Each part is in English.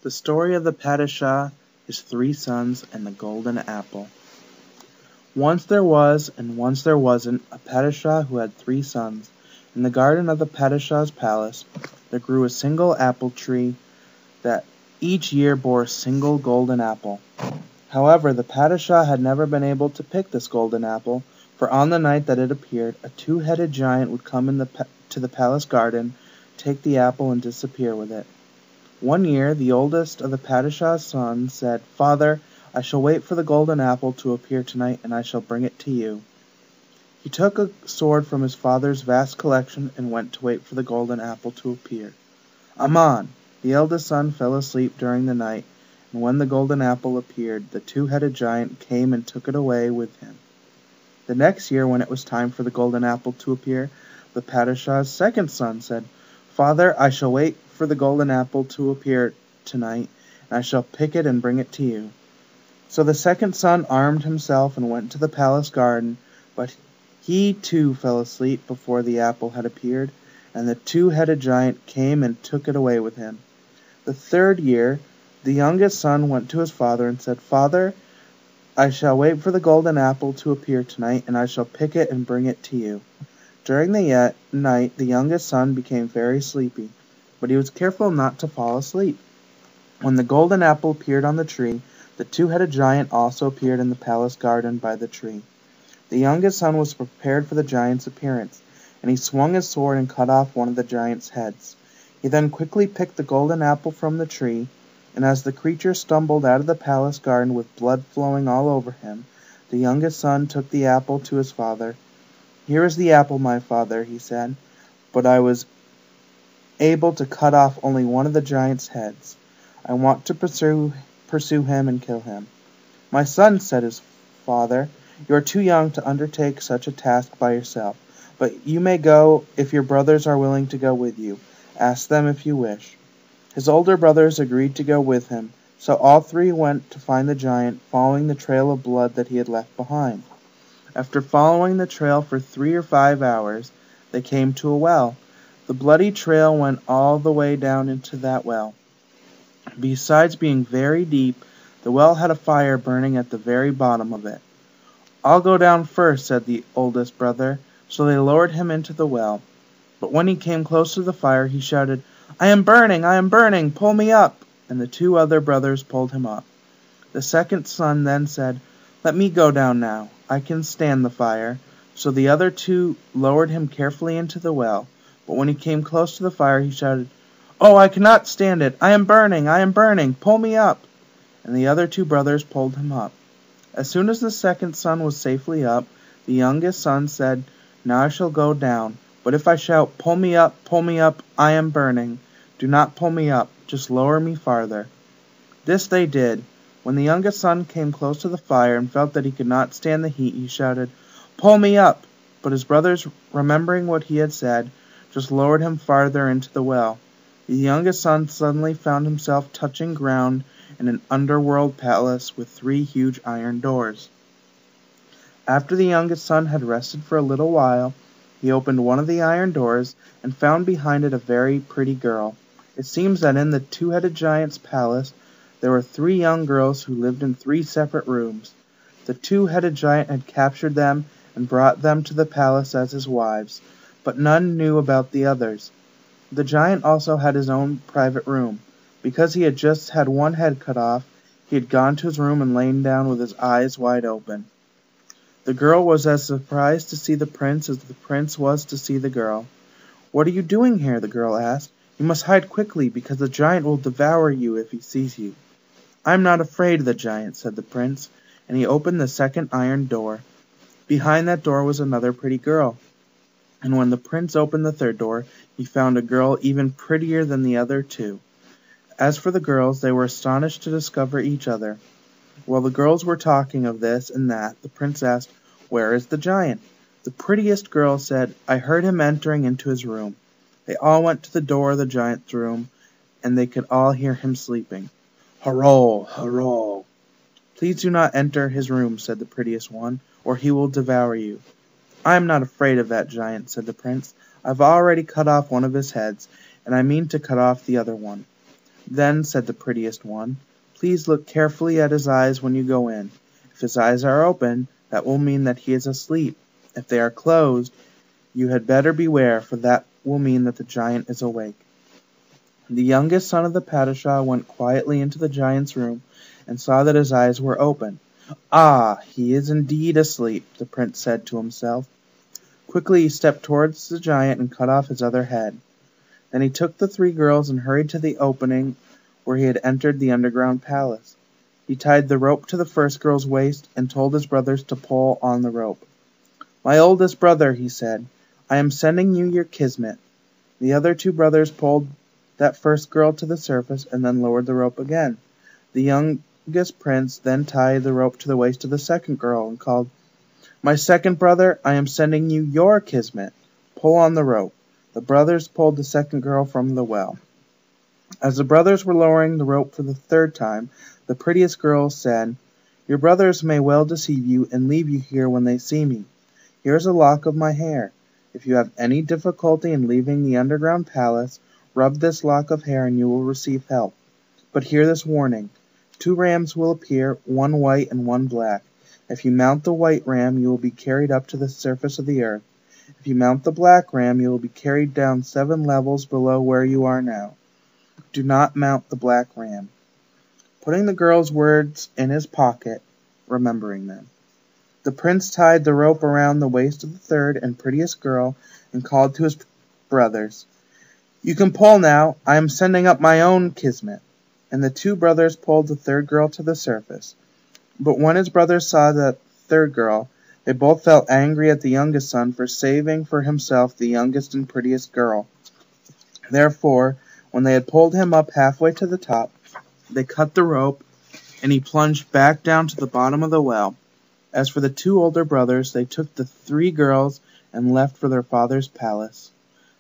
The story of the Padishah, his three sons, and the golden apple. Once there was, and once there wasn't, a Padishah who had three sons. In the garden of the Padishah's palace there grew a single apple tree that each year bore a single golden apple. However, the Padishah had never been able to pick this golden apple, for on the night that it appeared, a two-headed giant would come to the palace garden, take the apple, and disappear with it. One year, the oldest of the Padishah's sons said, "Father, I shall wait for the golden apple to appear tonight, and I shall bring it to you." He took a sword from his father's vast collection and went to wait for the golden apple to appear. Aman, the eldest son, fell asleep during the night, and when the golden apple appeared, the two-headed giant came and took it away with him. The next year, when it was time for the golden apple to appear, the Padishah's second son said, "Father, I shall wait for the golden apple to appear tonight, and I shall pick it and bring it to you." So the second son armed himself and went to the palace garden, but he too fell asleep before the apple had appeared, and the two-headed giant came and took it away with him. The third year, the youngest son went to his father and said, "Father, I shall wait for the golden apple to appear tonight, and I shall pick it and bring it to you." During the night, the youngest son became very sleepy, but he was careful not to fall asleep. When the golden apple appeared on the tree, the two-headed giant also appeared in the palace garden by the tree. The youngest son was prepared for the giant's appearance, and he swung his sword and cut off one of the giant's heads. He then quickly picked the golden apple from the tree, and as the creature stumbled out of the palace garden with blood flowing all over him, the youngest son took the apple to his father. "Here is the apple, my father," he said, "but I was able to cut off only one of the giant's heads. I want to pursue him and kill him." "My son," said his father, "you are too young to undertake such a task by yourself, but you may go if your brothers are willing to go with you. Ask them if you wish." His older brothers agreed to go with him, so all three went to find the giant, following the trail of blood that he had left behind. After following the trail for 3 or 5 hours, they came to a well. The bloody trail went all the way down into that well. Besides being very deep, the well had a fire burning at the very bottom of it. "I'll go down first," said the oldest brother, so they lowered him into the well. But when he came close to the fire, he shouted, I am burning, pull me up!" And the two other brothers pulled him up. The second son then said, "Let me go down now. I can stand the fire." So the other two lowered him carefully into the well, but when he came close to the fire, he shouted, "Oh, I cannot stand it! I am burning, pull me up!" And the other two brothers pulled him up. As soon as the second son was safely up, the youngest son said, "Now I shall go down, but if I shout, 'Pull me up, I am burning,' do not pull me up, just lower me farther." This they did. When the youngest son came close to the fire and felt that he could not stand the heat, he shouted, "Pull me up!" But his brothers, remembering what he had said, just lowered him farther into the well. The youngest son suddenly found himself touching ground in an underworld palace with 3 huge iron doors. After the youngest son had rested for a little while, he opened one of the iron doors and found behind it a very pretty girl. It seems that in the two-headed giant's palace there were 3 young girls who lived in 3 separate rooms. The two-headed giant had captured them and brought them to the palace as his wives, but none knew about the others. The giant also had his own private room. Because he had just had one head cut off, he had gone to his room and lain down with his eyes wide open. The girl was as surprised to see the prince as the prince was to see the girl. "What are you doing here?" the girl asked. "You must hide quickly, because the giant will devour you if he sees you." "I am not afraid of the giant," said the prince, and he opened the second iron door. Behind that door was another pretty girl, and when the prince opened the third door, he found a girl even prettier than the other 2. As for the girls, they were astonished to discover each other. While the girls were talking of this and that, the prince asked, "Where is the giant?" The prettiest girl said, "I heard him entering into his room." They all went to the door of the giant's room, and they could all hear him sleeping. "Hurrah! Hurrah!" "Please do not enter his room," said the prettiest one, "or he will devour you." "I am not afraid of that giant," said the prince. "I've already cut off one of his heads, and I mean to cut off the other one." Then said the prettiest one, "Please look carefully at his eyes when you go in. If his eyes are open, that will mean that he is asleep. If they are closed, you had better beware, for that will mean that the giant is awake." The youngest son of the Padishah went quietly into the giant's room and saw that his eyes were open. "Ah, he is indeed asleep," the prince said to himself. Quickly he stepped towards the giant and cut off his other head. Then he took the three girls and hurried to the opening where he had entered the underground palace. He tied the rope to the first girl's waist and told his brothers to pull on the rope. "My oldest brother," he said, "I am sending you your kismet." The other two brothers pulled that first girl to the surface and then lowered the rope again. The youngest prince then tied the rope to the waist of the second girl and called, "My second brother, I am sending you your kismet. Pull on the rope." The brothers pulled the second girl from the well. As the brothers were lowering the rope for the third time, the prettiest girl said, "Your brothers may well deceive you and leave you here when they see me. Here is a lock of my hair. If you have any difficulty in leaving the underground palace, rub this lock of hair and you will receive help. But hear this warning. 2 rams will appear, one white and one black. If you mount the white ram, you will be carried up to the surface of the earth. If you mount the black ram, you will be carried down 7 levels below where you are now. Do not mount the black ram." Putting the girl's words in his pocket, remembering them, the prince tied the rope around the waist of the third and prettiest girl and called to his brothers, "You can pull now. I am sending up my own kismet." And the 2 brothers pulled the third girl to the surface. But when his brothers saw the third girl, they both felt angry at the youngest son for saving for himself the youngest and prettiest girl. Therefore, when they had pulled him up halfway to the top, they cut the rope, and he plunged back down to the bottom of the well. As for the 2 older brothers, they took the 3 girls and left for their father's palace.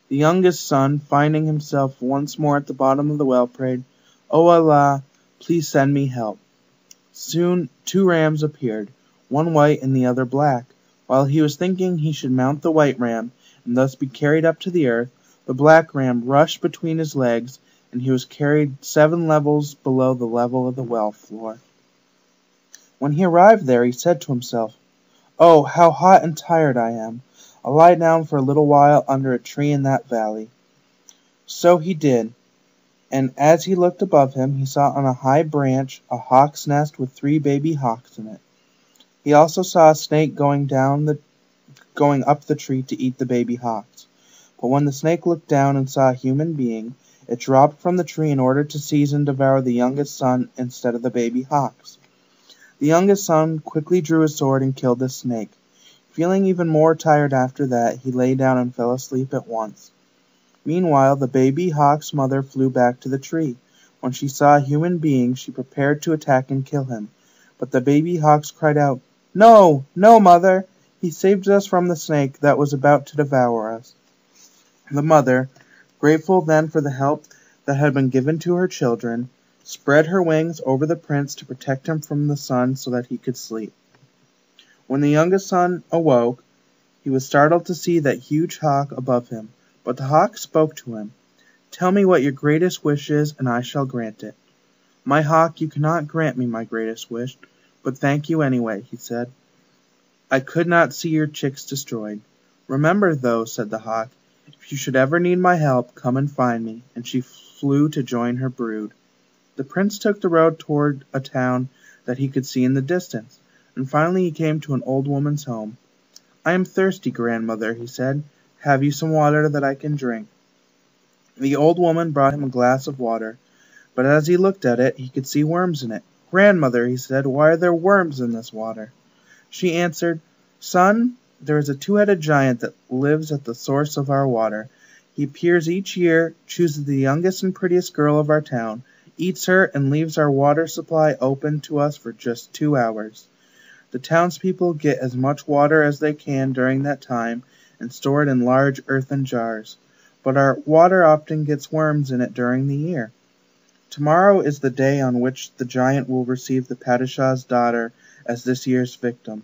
The youngest son, finding himself once more at the bottom of the well, prayed, "O Allah, please send me help." Soon 2 rams appeared, one white and the other black. While he was thinking he should mount the white ram and thus be carried up to the earth, the black ram rushed between his legs, and he was carried 7 levels below the level of the well floor. When he arrived there, he said to himself, "Oh, how hot and tired I am! I'll lie down for a little while under a tree in that valley." So he did, and as he looked above him, he saw on a high branch a hawk's nest with 3 baby hawks in it. He also saw a snake going up the tree to eat the baby hawks. But when the snake looked down and saw a human being, it dropped from the tree in order to seize and devour the youngest son instead of the baby hawks. The youngest son quickly drew his sword and killed the snake. Feeling even more tired after that, he lay down and fell asleep at once. Meanwhile, the baby hawk's mother flew back to the tree. When she saw a human being, she prepared to attack and kill him. But the baby hawks cried out, "No, no, mother! He saved us from the snake that was about to devour us." The mother, grateful then for the help that had been given to her children, spread her wings over the prince to protect him from the sun so that he could sleep. When the youngest son awoke, he was startled to see that huge hawk above him. But the hawk spoke to him. "Tell me what your greatest wish is, and I shall grant it." "My hawk, you cannot grant me my greatest wish, but thank you anyway," he said. "I could not see your chicks destroyed." "Remember, though," said the hawk, "if you should ever need my help, come and find me." And she flew to join her brood. The prince took the road toward a town that he could see in the distance, and finally he came to an old woman's home. "I am thirsty, grandmother," he said. "Have you some water that I can drink?" The old woman brought him a glass of water, but as he looked at it, he could see worms in it. "Grandmother," he said, "why are there worms in this water?" She answered, "Son, there is a 2-headed giant that lives at the source of our water. He appears each year, chooses the youngest and prettiest girl of our town, eats her, and leaves our water supply open to us for just 2 hours. The townspeople get as much water as they can during that time and store it in large earthen jars, but our water often gets worms in it during the year. Tomorrow is the day on which the giant will receive the Padishah's daughter as this year's victim.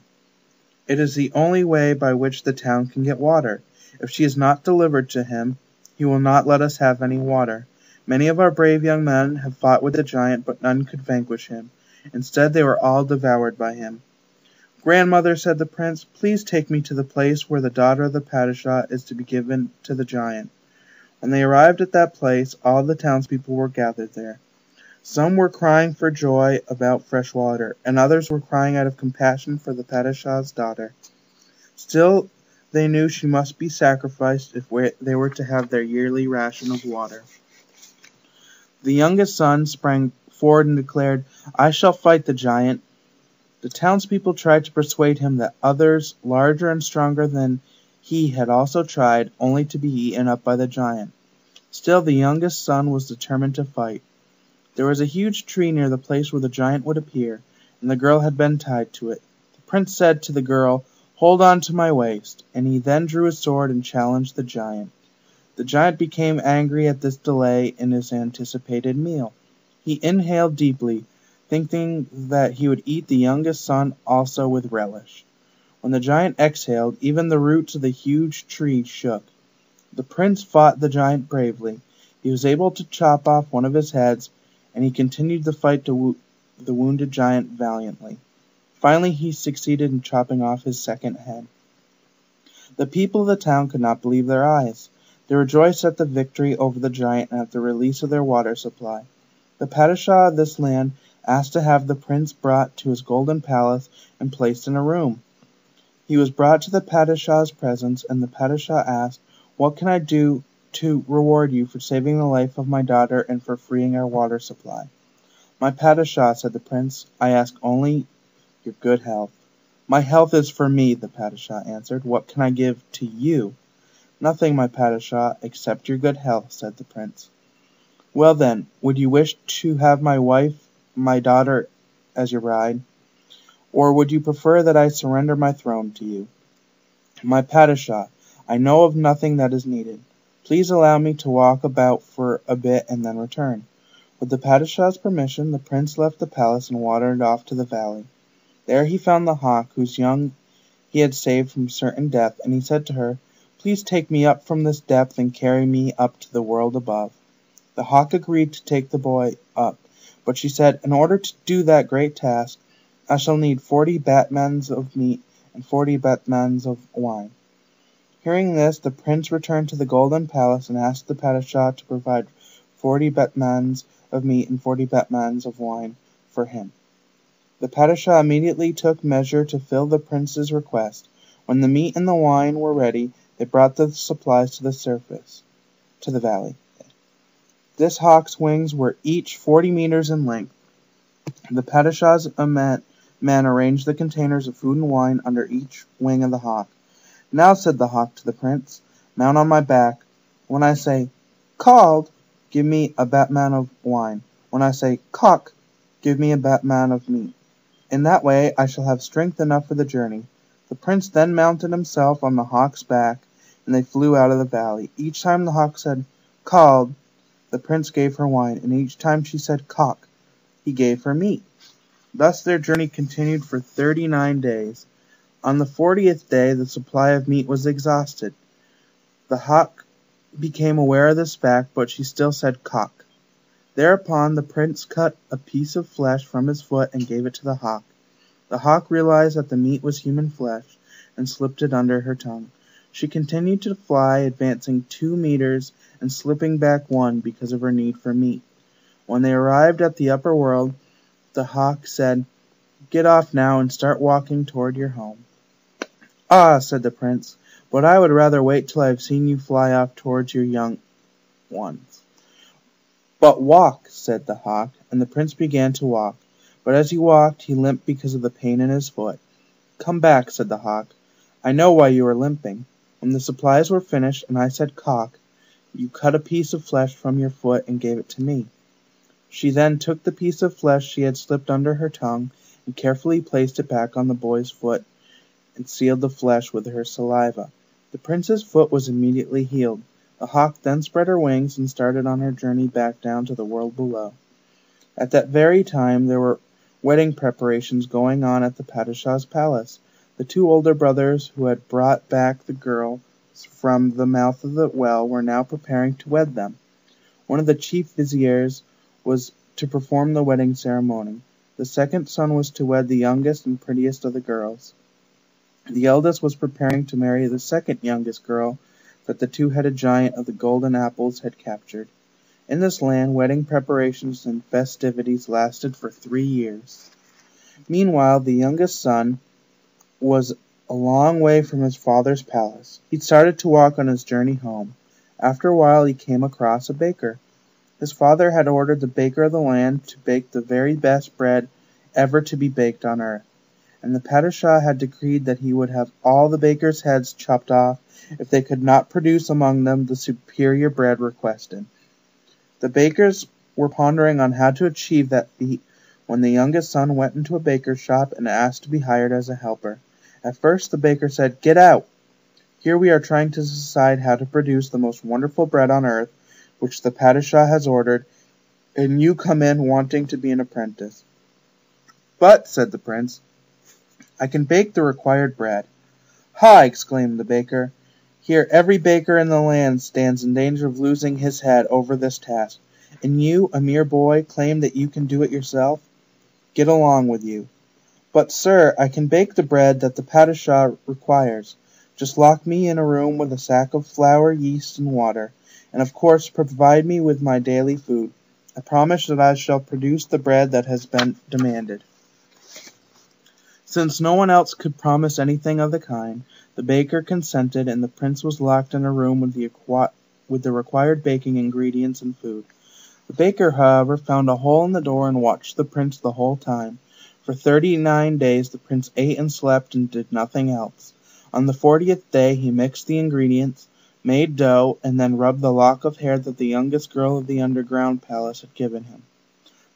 It is the only way by which the town can get water. If she is not delivered to him, he will not let us have any water. Many of our brave young men have fought with the giant, but none could vanquish him. Instead, they were all devoured by him. Grandmother, said the prince, please take me to the place where the daughter of the Padishah is to be given to the giant. When they arrived at that place, all the townspeople were gathered there. Some were crying for joy about fresh water, and others were crying out of compassion for the Padishah's daughter. Still, they knew she must be sacrificed if they were to have their yearly ration of water. The youngest son sprang forward and declared, I shall fight the giant. The townspeople tried to persuade him that others, larger and stronger than he, had also tried, only to be eaten up by the giant. Still, the youngest son was determined to fight. There was a huge tree near the place where the giant would appear, and the girl had been tied to it. The prince said to the girl, Hold on to my waist, and he then drew his sword and challenged the giant. The giant became angry at this delay in his anticipated meal. He inhaled deeply, thinking that he would eat the youngest son also with relish. When the giant exhaled, even the roots of the huge tree shook. The prince fought the giant bravely. He was able to chop off one of his heads, and he continued the fight to the wounded giant valiantly. Finally, he succeeded in chopping off his second head. The people of the town could not believe their eyes. They rejoiced at the victory over the giant and at the release of their water supply. The Padishah of this land asked to have the prince brought to his golden palace and placed in a room. He was brought to the Padishah's presence, and the Padishah asked, What can I do to reward you for saving the life of my daughter and for freeing our water supply? My Padishah, said the prince, I ask only your good health. My health is for me, the Padishah answered. What can I give to you? Nothing, my Padishah, except your good health, said the prince. Well then, would you wish to have my daughter, as your bride? Or would you prefer that I surrender my throne to you? My Padishah, I know of nothing that is needed. Please allow me to walk about for a bit and then return. With the Padishah's permission, the prince left the palace and wandered off to the valley. There he found the hawk, whose young he had saved from certain death, and he said to her, Please take me up from this depth and carry me up to the world above. The hawk agreed to take the boy up, but she said, In order to do that great task, I shall need 40 batmans of meat and 40 batmans of wine. Hearing this, the prince returned to the golden palace and asked the Padishah to provide 40 batmans of meat and 40 batmans of wine for him. The Padishah immediately took measure to fill the prince's request. When the meat and the wine were ready, they brought the supplies to the valley. This hawk's wings were each 40 meters in length. The Padishah's men arranged the containers of food and wine under each wing of the hawk. Now, said the hawk to the prince, mount on my back. When I say, Called, give me a batman of wine. When I say, Cock, give me a batman of meat. In that way I shall have strength enough for the journey. The prince then mounted himself on the hawk's back, and they flew out of the valley. Each time the hawk said, Called, the prince gave her wine, and each time she said, Cock, he gave her meat. Thus their journey continued for 39 days. On the 40th day the supply of meat was exhausted. The hawk became aware of this fact, but she still said, Cock. Thereupon the prince cut a piece of flesh from his foot and gave it to the hawk. The hawk realized that the meat was human flesh and slipped it under her tongue. She continued to fly, advancing 2 meters and slipping back 1 because of her need for meat. When they arrived at the upper world, the hawk said, Get off now and start walking toward your home. Ah, said the prince, but I would rather wait till I have seen you fly off towards your young ones. But walk, said the hawk, and the prince began to walk. But as he walked, he limped because of the pain in his foot. Come back, said the hawk. I know why you are limping. When the supplies were finished, and I said cock, you cut a piece of flesh from your foot and gave it to me. She then took the piece of flesh she had slipped under her tongue and carefully placed it back on the boy's foot and sealed the flesh with her saliva. The prince's foot was immediately healed. The hawk then spread her wings and started on her journey back down to the world below. At that very time there were wedding preparations going on at the Padishah's palace. The 2 older brothers who had brought back the girl from the mouth of the well were now preparing to wed them. One of the chief viziers was to perform the wedding ceremony. The second son was to wed the youngest and prettiest of the girls. The eldest was preparing to marry the second youngest girl that the two-headed giant of the golden apples had captured. In this land, wedding preparations and festivities lasted for 3 years. Meanwhile, the youngest son was a long way from his father's palace. He started to walk on his journey home. After a while, he came across a baker. His father had ordered the baker of the land to bake the very best bread ever to be baked on earth, and the Padishah had decreed that he would have all the bakers' heads chopped off if they could not produce among them the superior bread requested. The bakers were pondering on how to achieve that feat when the youngest son went into a baker's shop and asked to be hired as a helper. At first the baker said, "Get out! Here we are trying to decide how to produce the most wonderful bread on earth, which the Padishah has ordered, and you come in wanting to be an apprentice." "But," said the prince, "I can bake the required bread." "Ha!" exclaimed the baker. "Here every baker in the land stands in danger of losing his head over this task, and you, a mere boy, claim that you can do it yourself? Get along with you." "But, sir, I can bake the bread that the Padishah requires. Just lock me in a room with a sack of flour, yeast, and water, and of course provide me with my daily food. I promise that I shall produce the bread that has been demanded." Since no one else could promise anything of the kind, the baker consented, and the prince was locked in a room with the required baking ingredients and food. The baker, however, found a hole in the door and watched the prince the whole time. For 39 days the prince ate and slept and did nothing else. On the 40th day he mixed the ingredients, made dough, and then rubbed the lock of hair that the youngest girl of the underground palace had given him.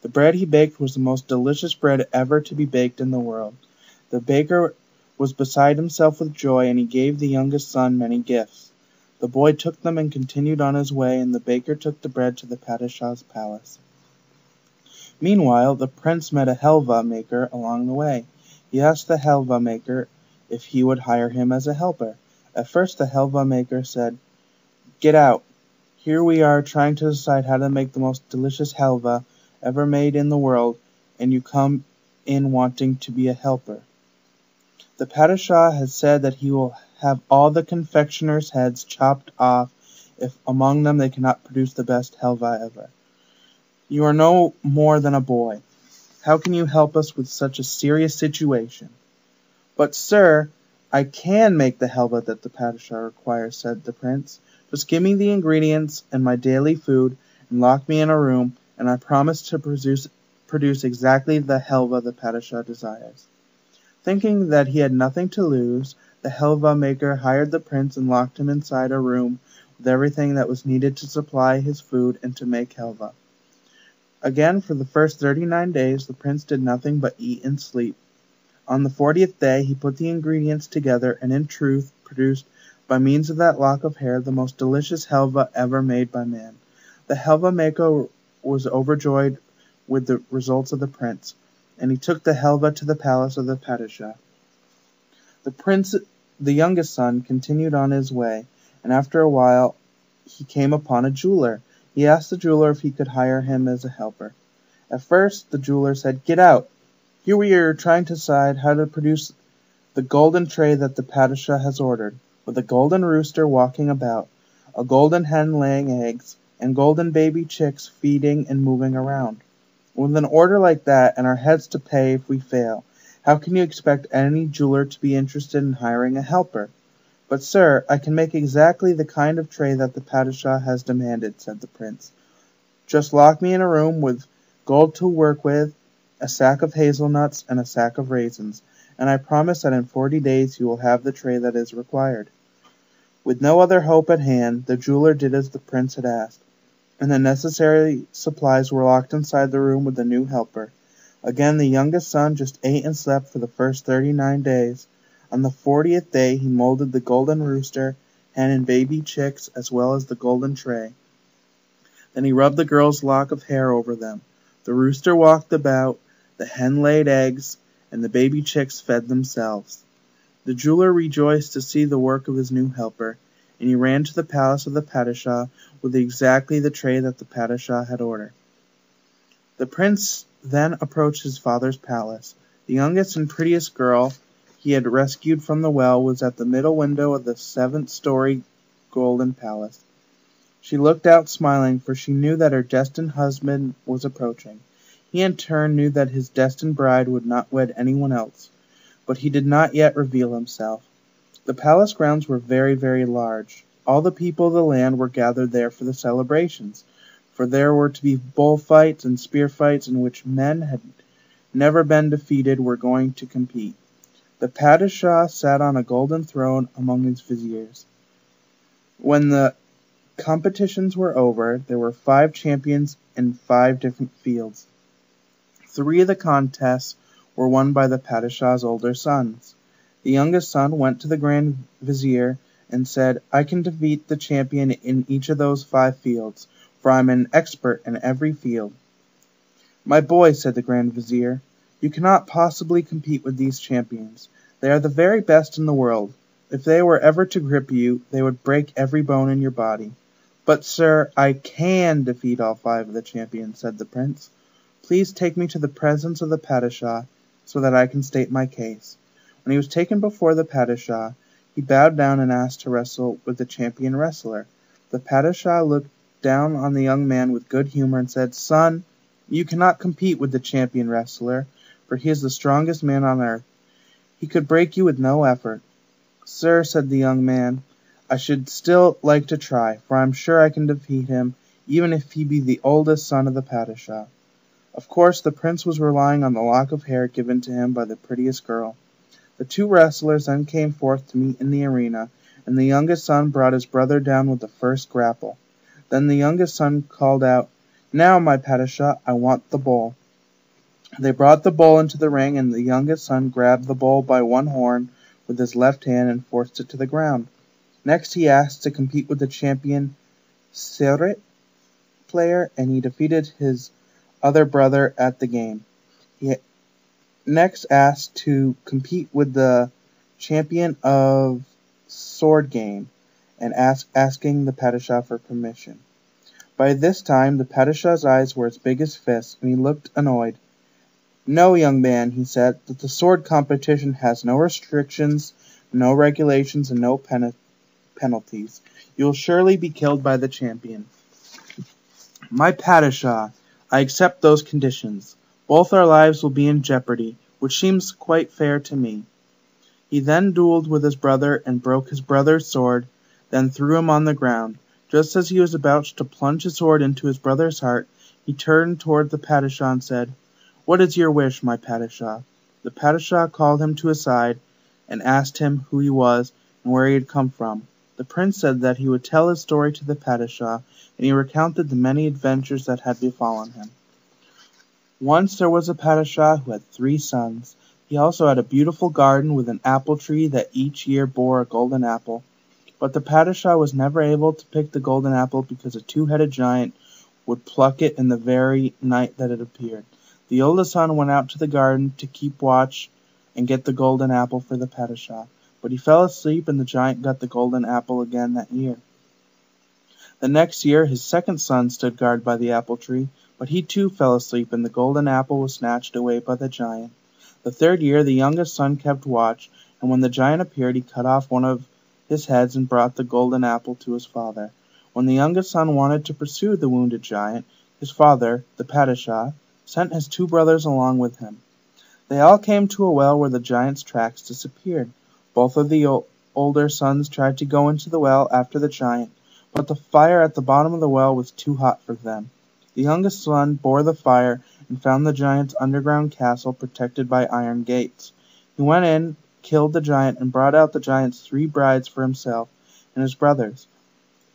The bread he baked was the most delicious bread ever to be baked in the world. The baker was beside himself with joy, and he gave the youngest son many gifts. The boy took them and continued on his way, and the baker took the bread to the Padishah's palace. Meanwhile, the prince met a helva maker along the way. He asked the helva maker if he would hire him as a helper. At first the helva maker said, "Get out! Here we are trying to decide how to make the most delicious helva ever made in the world, and you come in wanting to be a helper. The Padishah has said that he will have all the confectioners' heads chopped off if among them they cannot produce the best helva ever. You are no more than a boy. How can you help us with such a serious situation?" "But, sir, I can make the helva that the Padishah requires," said the prince. "Just give me the ingredients and my daily food, and lock me in a room, and I promise to produce exactly the helva the Padishah desires." Thinking that he had nothing to lose, the helva maker hired the prince and locked him inside a room with everything that was needed to supply his food and to make helva. Again, for the first 39 days, the prince did nothing but eat and sleep. On the 40th day, he put the ingredients together and in truth produced, by means of that lock of hair, the most delicious helva ever made by man. The helva maker was overjoyed with the results of the prince, and he took the helva to the palace of the Padishah. The youngest son, continued on his way, and after a while he came upon a jeweler. He asked the jeweler if he could hire him as a helper. At first the jeweler said, "Get out! Here we are trying to decide how to produce the golden tray that the Padishah has ordered, with a golden rooster walking about, a golden hen laying eggs, and golden baby chicks feeding and moving around. With an order like that, and our heads to pay if we fail, how can you expect any jeweler to be interested in hiring a helper?" "But, sir, I can make exactly the kind of tray that the Padishah has demanded," said the prince. "Just lock me in a room with gold to work with, a sack of hazelnuts, and a sack of raisins, and I promise that in 40 days you will have the tray that is required." With no other hope at hand, the jeweler did as the prince had asked, and the necessary supplies were locked inside the room with the new helper. Again the youngest son just ate and slept for the first 39 days. On the 40th day he molded the golden rooster, hen and baby chicks, as well as the golden tray. Then he rubbed the girl's lock of hair over them. The rooster walked about, the hen laid eggs, and the baby chicks fed themselves. The jeweler rejoiced to see the work of his new helper, and he ran to the palace of the Padishah with exactly the tray that the Padishah had ordered. The prince then approached his father's palace. The youngest and prettiest girl he had rescued from the well was at the middle window of the 7th-story golden palace. She looked out smiling, for she knew that her destined husband was approaching. He in turn knew that his destined bride would not wed anyone else, but he did not yet reveal himself. The palace grounds were very, very large. All the people of the land were gathered there for the celebrations, for there were to be bullfights and spear fights in which men had never been defeated were going to compete. The Padishah sat on a golden throne among his viziers. When the competitions were over, there were 5 champions in 5 different fields. 3 of the contests were won by the Padishah's older sons. The youngest son went to the Grand Vizier and said, "I can defeat the champion in each of those 5 fields, for I am an expert in every field." "My boy," said the Grand Vizier, "you cannot possibly compete with these champions. They are the very best in the world. If they were ever to grip you, they would break every bone in your body." "But, sir, I can defeat all 5 of the champions," said the prince. "Please take me to the presence of the Padishah, so that I can state my case." When he was taken before the Padishah, he bowed down and asked to wrestle with the champion wrestler. The Padishah looked down on the young man with good humor and said, "Son, you cannot compete with the champion wrestler, for he is the strongest man on earth. He could break you with no effort." "Sir," said the young man, "I should still like to try, for I am sure I can defeat him, even if he be the oldest son of the Padishah." Of course, the prince was relying on the lock of hair given to him by the prettiest girl. The 2 wrestlers then came forth to meet in the arena, and the youngest son brought his brother down with the first grapple. Then the youngest son called out, "Now, my Padishah, I want the bowl." They brought the bowl into the ring, and the youngest son grabbed the bowl by one horn with his left hand and forced it to the ground. Next he asked to compete with the champion Sirit player, and he defeated his other brother at the game. He next asked to compete with the champion of sword game, and asking the Padishah for permission. By this time the Padishah's eyes were as big as fists, and he looked annoyed. "No, young man," he said, "that the sword competition has no restrictions, no regulations, and no penalties. You will surely be killed by the champion." "My Padishah, I accept those conditions. Both our lives will be in jeopardy, which seems quite fair to me." He then duelled with his brother and broke his brother's sword, then threw him on the ground. Just as he was about to plunge his sword into his brother's heart, he turned toward the Padishah and said, "What is your wish, my Padishah?" The Padishah called him to his side and asked him who he was and where he had come from. The prince said that he would tell his story to the Padishah, and he recounted the many adventures that had befallen him. Once there was a Padishah who had 3 sons. He also had a beautiful garden with an apple tree that each year bore a golden apple. But the Padishah was never able to pick the golden apple because a 2-headed giant would pluck it in the very night that it appeared. The oldest son went out to the garden to keep watch and get the golden apple for the Padishah, but he fell asleep and the giant got the golden apple again that year. The next year his second son stood guard by the apple tree, but he too fell asleep and the golden apple was snatched away by the giant. The 3rd year the youngest son kept watch, and when the giant appeared he cut off one of his heads and brought the golden apple to his father. When the youngest son wanted to pursue the wounded giant, his father, the Padishah, sent his 2 brothers along with him. They all came to a well where the giant's tracks disappeared. Both of the older sons tried to go into the well after the giant, but the fire at the bottom of the well was too hot for them. The youngest son bore the fire and found the giant's underground castle protected by iron gates. He went in, killed the giant, and brought out the giant's 3 brides for himself and his brothers.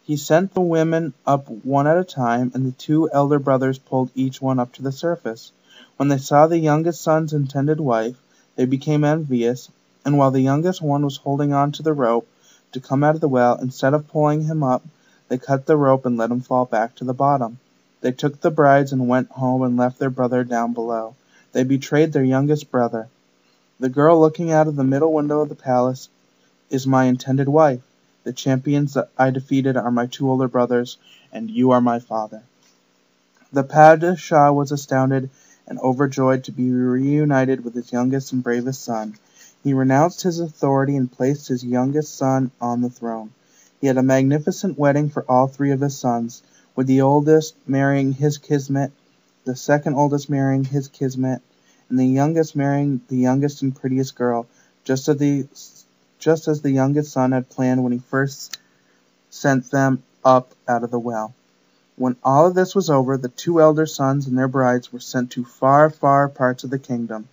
He sent the women up one at a time, and the 2 elder brothers pulled each one up to the surface. When they saw the youngest son's intended wife, they became envious, and while the youngest one was holding on to the rope to come out of the well, instead of pulling him up, they cut the rope and let him fall back to the bottom. They took the brides and went home and left their brother down below. They betrayed their youngest brother. The girl looking out of the middle window of the palace is my intended wife. The champions that I defeated are my two older brothers, and you are my father." The Padishah was astounded and overjoyed to be reunited with his youngest and bravest son. He renounced his authority and placed his youngest son on the throne. He had a magnificent wedding for all three of his sons, with the oldest marrying his kismet, the second oldest marrying his kismet, and the youngest marrying the youngest and prettiest girl, just as the youngest son had planned when he first sent them up out of the well. When all of this was over, the two elder sons and their brides were sent to far, far parts of the kingdom.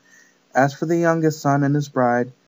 As for the youngest son and his bride,